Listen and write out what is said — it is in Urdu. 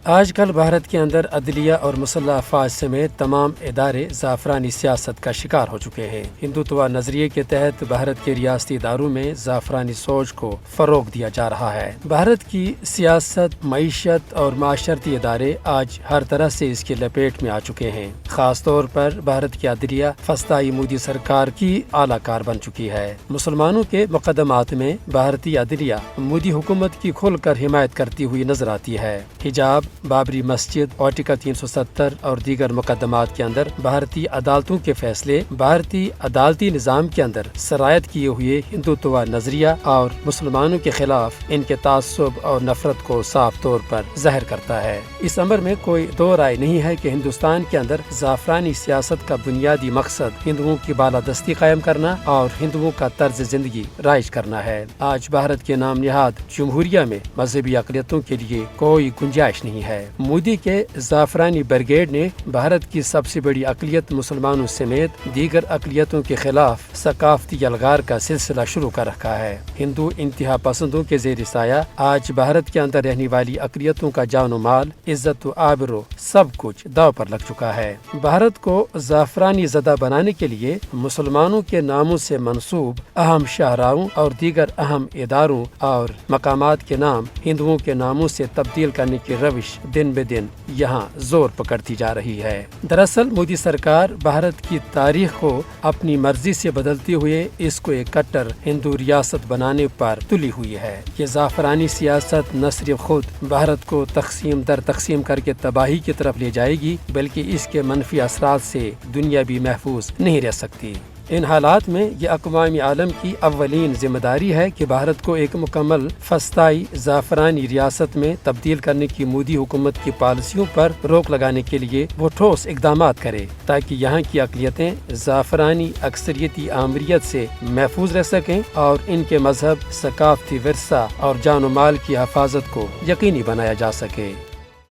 آج کل بھارت کے اندر عدلیہ اور مسلح افواج سمیت تمام ادارے زعفرانی سیاست کا شکار ہو چکے ہیں۔ ہندوتوا نظریے کے تحت بھارت کے ریاستی اداروں میں زعفرانی سوچ کو فروغ دیا جا رہا ہے۔ بھارت کی سیاست، معیشت اور معاشرتی ادارے آج ہر طرح سے اس کی لپیٹ میں آ چکے ہیں۔ خاص طور پر بھارت کی عدلیہ فسطائی مودی سرکار کی اعلیٰ کار بن چکی ہے۔ مسلمانوں کے مقدمات میں بھارتی عدلیہ مودی حکومت کی کھل کر حمایت کرتی ہوئی نظر آتی ہے۔ حجاب، بابری مسجد، آرٹیکل 370 اور دیگر مقدمات کے اندر بھارتی عدالتوں کے فیصلے بھارتی عدالتی نظام کے اندر سرایت کیے ہوئے ہندوتوا نظریہ اور مسلمانوں کے خلاف ان کے تعصب اور نفرت کو صاف طور پر ظاہر کرتا ہے۔ اس امر میں کوئی دو رائے نہیں ہے کہ ہندوستان کے اندر زعفرانی سیاست کا بنیادی مقصد ہندوؤں کی بالادستی قائم کرنا اور ہندوؤں کا طرز زندگی رائج کرنا ہے۔ آج بھارت کے نام نہاد جمہوریہ میں مذہبی اقلیتوں کے لیے کوئی گنجائش نہیں ہے۔ مودی کے زعفرانی بریگیڈ نے بھارت کی سب سے بڑی اقلیت مسلمانوں سمیت دیگر اقلیتوں کے خلاف ثقافتی یلغار کا سلسلہ شروع کر رکھا ہے۔ ہندو انتہا پسندوں کے زیر سایہ آج بھارت کے اندر رہنے والی اقلیتوں کا جان و مال، عزت و آبرو سب کچھ داؤ پر لگ چکا ہے۔ بھارت کو زعفرانی زدہ بنانے کے لیے مسلمانوں کے ناموں سے منسوب اہم شاہراہوں اور دیگر اہم اداروں اور مقامات کے نام ہندوؤں کے ناموں سے تبدیل کرنے کی روش دن بہ دن یہاں زور پکڑتی جا رہی ہے۔ دراصل مودی سرکار بھارت کی تاریخ کو اپنی مرضی سے بدلتے ہوئے اس کو ایک کٹر ہندو ریاست بنانے پر تلی ہوئی ہے۔ یہ زعفرانی سیاست نہ صرف خود بھارت کو تقسیم در تقسیم کر کے تباہی کی طرف لے جائے گی بلکہ اس کے منفی اثرات سے دنیا بھی محفوظ نہیں رہ سکتی۔ ان حالات میں یہ اقوام عالم کی اولین ذمہ داری ہے کہ بھارت کو ایک مکمل فسطائی زعفرانی ریاست میں تبدیل کرنے کی مودی حکومت کی پالیسیوں پر روک لگانے کے لیے وہ ٹھوس اقدامات کرے تاکہ یہاں کی اقلیتیں زعفرانی اکثریتی آمریت سے محفوظ رہ سکیں اور ان کے مذہب، ثقافتی ورثہ اور جان و مال کی حفاظت کو یقینی بنایا جا سکے۔